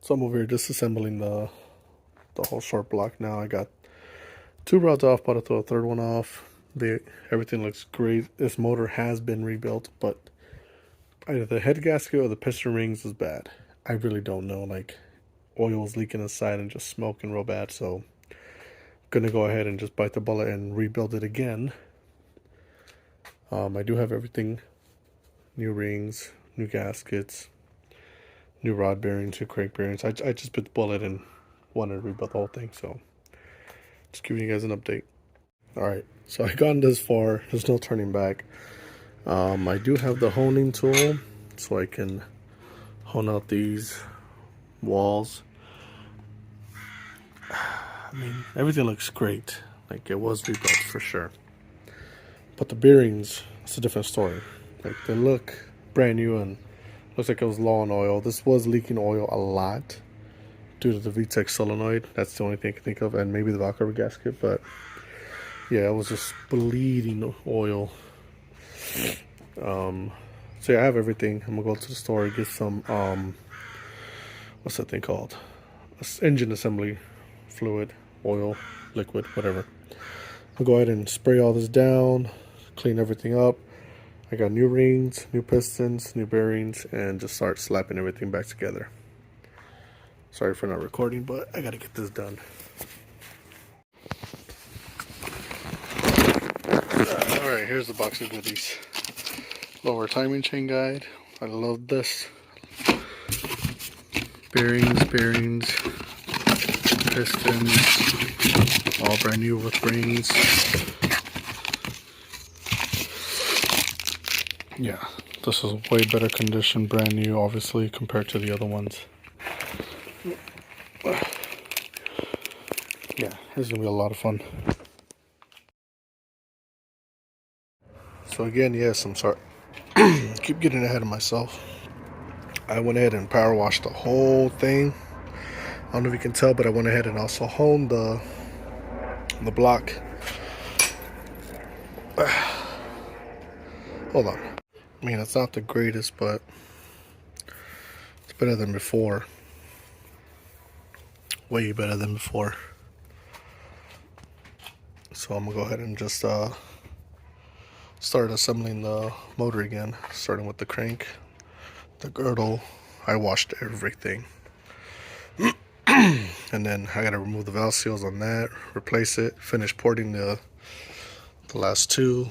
So I'm over here disassembling the whole short block now. I got two rods off, about to throw a third one off. Everything looks great. This motor has been rebuilt, but either the head gasket or the piston rings is bad. I really don't know. Like, oil was leaking inside and just smoking real bad. So I'm gonna go ahead and just bite the bullet and rebuild it again. I do have everything: new rings, new gaskets, new rod bearings, new crank bearings. I just bit the bullet and wanted to rebuild the whole thing. So just giving you guys an update. All right, so I gotten this far. There's no turning back. I do have the honing tool, so I can hone out these walls. I mean, everything looks great. Like, it was rebuilt for sure. But the bearings, it's a different story. Like, they look brand new and looks like it was low on oil. This was leaking oil a lot due to the VTEC solenoid. That's the only thing I can think of, and maybe the valve cover gasket. But yeah, it was just bleeding oil. So yeah, I have everything. I'm gonna go to the store, get some what's that thing called? Engine assembly fluid, oil, liquid, whatever. I'll go ahead and spray all this down, clean everything up. I got new rings, new pistons, new bearings, and just start slapping everything back together. Sorry for not recording, but I gotta get this done. Alright, here's the box of goodies. Lower timing chain guide. I love this. Bearings, pistons, all brand new with rings. Yeah, this is way better condition, brand new, obviously, compared to the other ones. Yeah, this is gonna be a lot of fun. So again, yes, I'm sorry. Keep getting ahead of myself. I went ahead and power washed the whole thing. I don't know if you can tell, but I went ahead and also honed the block. Hold on. I mean, it's not the greatest, but it's better than before. Way better than before. So I'm gonna go ahead and just start assembling the motor again, starting with the crank, the girdle. I washed everything. And then I gotta remove the valve seals on that, replace it, finish porting the last two,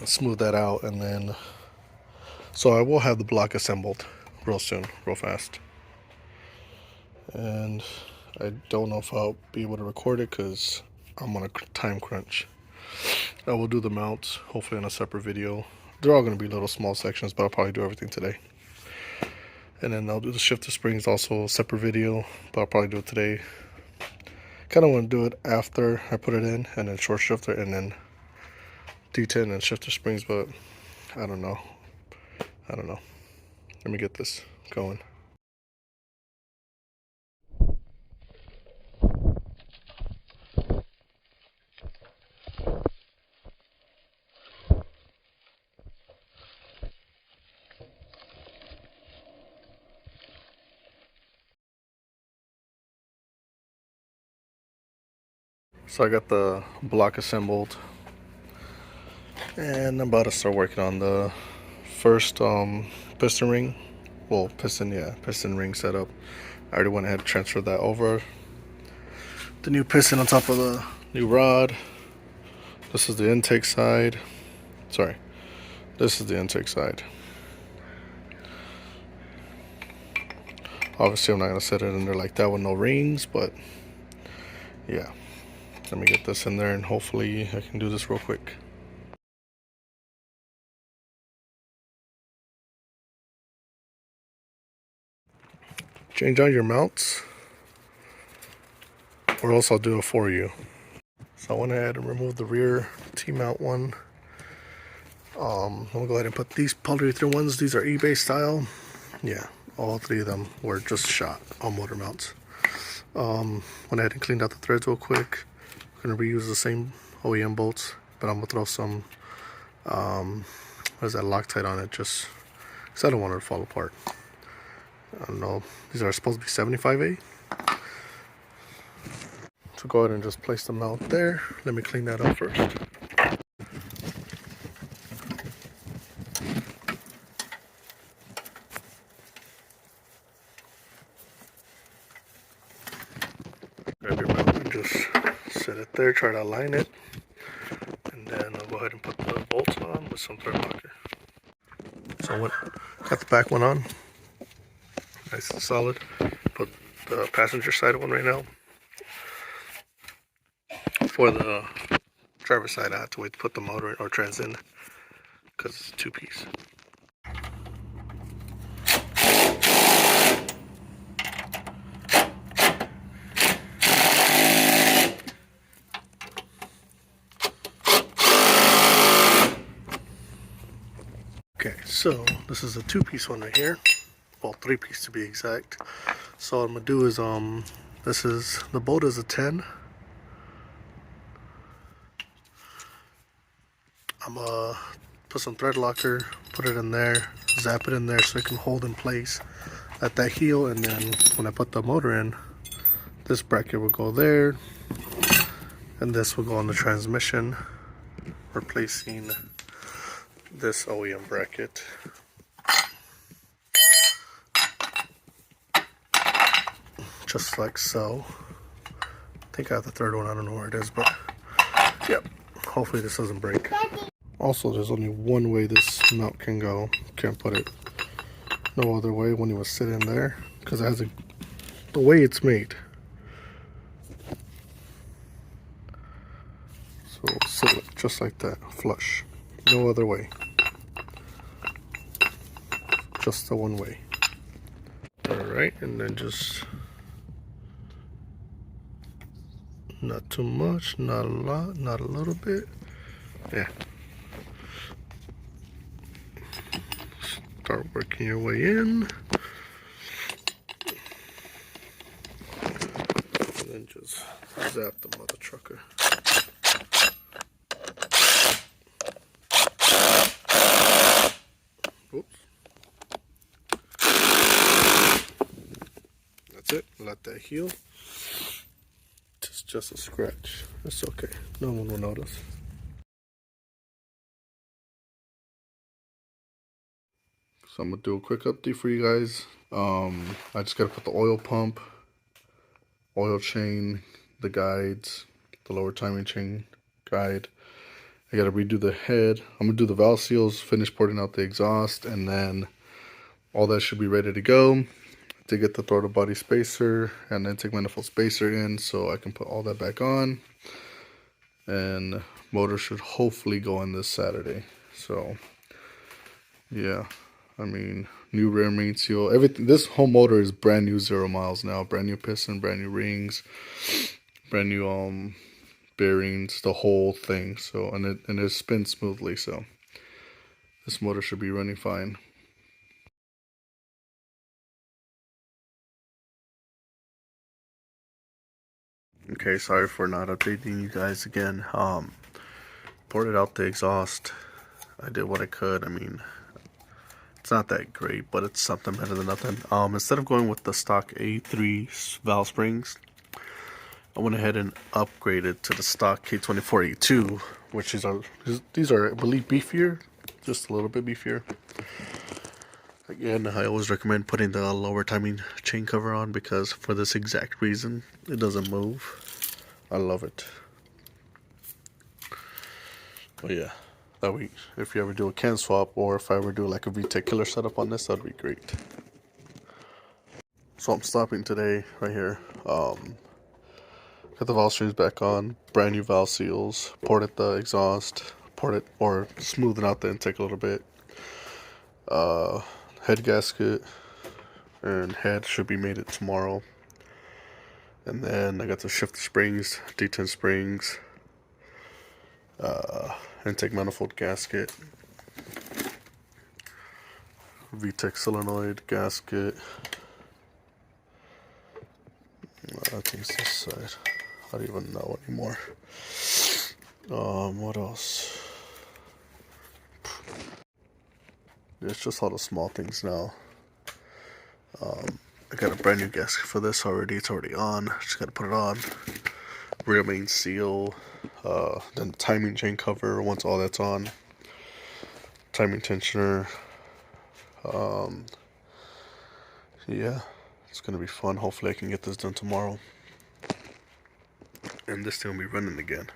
smooth that out, and then so I will have the block assembled real soon, real fast. And I don't know if I'll be able to record it because I'm on a time crunch. I will do the mounts hopefully in a separate video. They're all going to be little small sections, but I'll probably do everything today. And then I'll do the shifter springs, also a separate video, but I'll probably do it today. Kind of want to do it after I put it in, and then short shifter, and then D10 and shifter springs, but I don't know. Let me get this going. So I got the block assembled, and I'm about to start working on the first piston ring. Well, piston ring setup. I already went ahead and transferred that over. The new piston on top of the new rod. This is the intake side. Sorry, this is the intake side. Obviously, I'm not gonna set it in there like that with no rings, but yeah. Let me get this in there, and hopefully I can do this real quick. Change out your mounts, or else I'll do it for you. So I went ahead and removed the rear T-mount one. I'm gonna go ahead and put these polyurethane ones. These are eBay style. Yeah, all three of them were just shot on motor mounts. Went ahead and cleaned out the threads real quick. I'm gonna reuse the same OEM bolts, but I'm gonna throw some what is that, Loctite on it, just because I don't want it to fall apart. I don't know, these are supposed to be 75A. So go ahead and just place them out there. Let me clean that up first. Grab your mount and just set it there, try to align it. And then I'll go ahead and put the bolts on with some thread locker. So got the back one on, nice and solid. Put the passenger side one right now. For the driver's side, I had to wait to put the motor in, or trans in, because it's a two-piece. Okay, so this is a two-piece one right here. Well, three-piece to be exact. So what I'm gonna do is the bolt is a 10. I'm gonna put some thread locker, put it in there, zap it in there so it can hold in place at that heel, and then when I put the motor in, this bracket will go there, and this will go on the transmission, replacing this OEM bracket. Just like so. I think I have the third one, I don't know where it is, but yep, hopefully this doesn't break. Also, there's only one way this mount can go. Can't put it no other way when it was sitting there, because it has the way it's made. So sit it just like that, flush. No other way. Just the one way. Alright, and then just not too much, not a lot, not a little bit. Yeah. Start working your way in. And then just zap the mother trucker. Oops. That's it. Let that heal. It's just a scratch. It's okay. No one will notice. So I'm gonna do a quick update for you guys. I just gotta put the oil pump, oil chain, the guides, the lower timing chain guide. I gotta redo the head. I'm gonna do the valve seals, finish porting out the exhaust, and then all that should be ready to go. To get the throttle body spacer and intake manifold spacer in, so I can put all that back on. And motor should hopefully go in this Saturday. So yeah, I mean, new rear main seal, everything. This whole motor is brand new, 0 miles now. Brand new piston, brand new rings, brand new bearings, the whole thing. So and it spins smoothly. So this motor should be running fine. Okay, sorry for not updating you guys again. Ported out the exhaust. I did what I could. I mean, it's not that great, but it's something better than nothing. Instead of going with the stock A3 valve springs, I went ahead and upgraded to the stock K20A3, which these are, I believe, beefier, just a little bit beefier. Again, I always recommend putting the lower timing chain cover on, because for this exact reason, it doesn't move. I love it. But yeah, if you ever do a can swap, or if I ever do like a VTEC killer setup on this, that'd be great. So I'm stopping today right here. Got the valve strings back on, brand new valve seals, ported the exhaust, or smoothing out the intake a little bit. Head gasket and head should be made it tomorrow. And then I got the shifter springs, D10 springs, intake manifold gasket, VTEC solenoid gasket. I think it's this side. I don't even know anymore. What else? It's just all the small things now. I got a brand new gasket for this already. It's already on. Just gotta put it on. Rear main seal. Then the timing chain cover once all that's on. Timing tensioner. Yeah, it's gonna be fun. Hopefully I can get this done tomorrow. And this thing will be running again.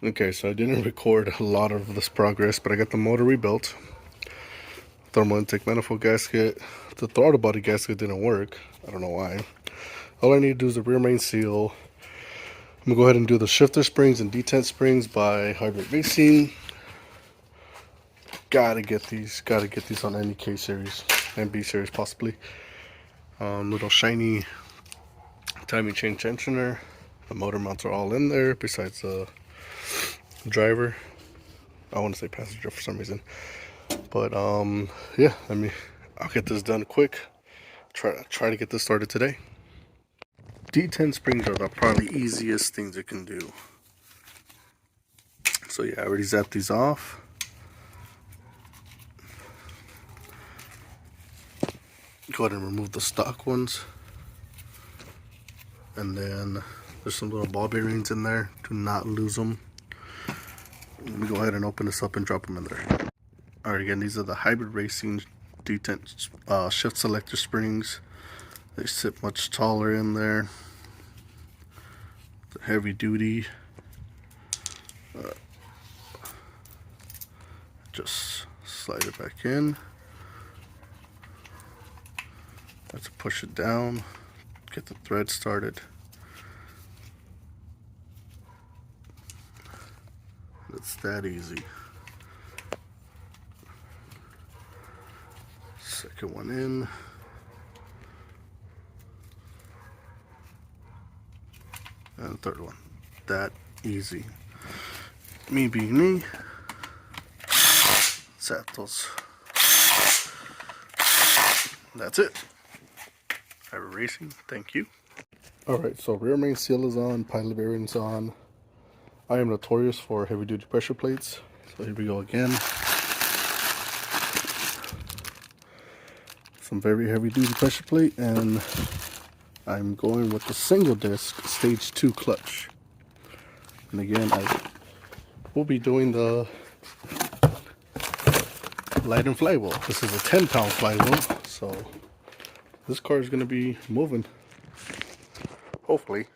Okay, so I didn't record a lot of this progress, but I got the motor rebuilt. Thermal intake manifold gasket. The throttle body gasket didn't work. I don't know why. All I need to do is the rear main seal. I'm gonna go ahead and do the shifter springs and detent springs by Hybrid Racing. Gotta get these on any K series and B series possibly. Little shiny timing chain tensioner. The motor mounts are all in there besides the driver. I want to say passenger for some reason, but yeah, I'll get this done quick. Try to get this started today. D10 springs are the probably easiest things you can do. So yeah, I already zapped these off. Go ahead and remove the stock ones, and then there's some little ball bearings in there. Do not lose them. Let me go ahead and open this up and drop them in there. Alright, again, these are the Hybrid Racing detent shift selector springs. They sit much taller in there. The heavy duty. Just slide it back in. Have to push it down. Get the thread started. It's that easy. Second one in. And the third one. That easy. Me being me. Zap those. That's it. Hybrid Racing, thank you. Alright, so rear main seal is on, pilot bearings on. I am notorious for heavy duty pressure plates. So here we go again. Some very heavy duty pressure plate, and I'm going with the single disc stage 2 clutch. And again, I will be doing the Lighten flywheel. This is a 10-pound flywheel, so this car is going to be moving, hopefully.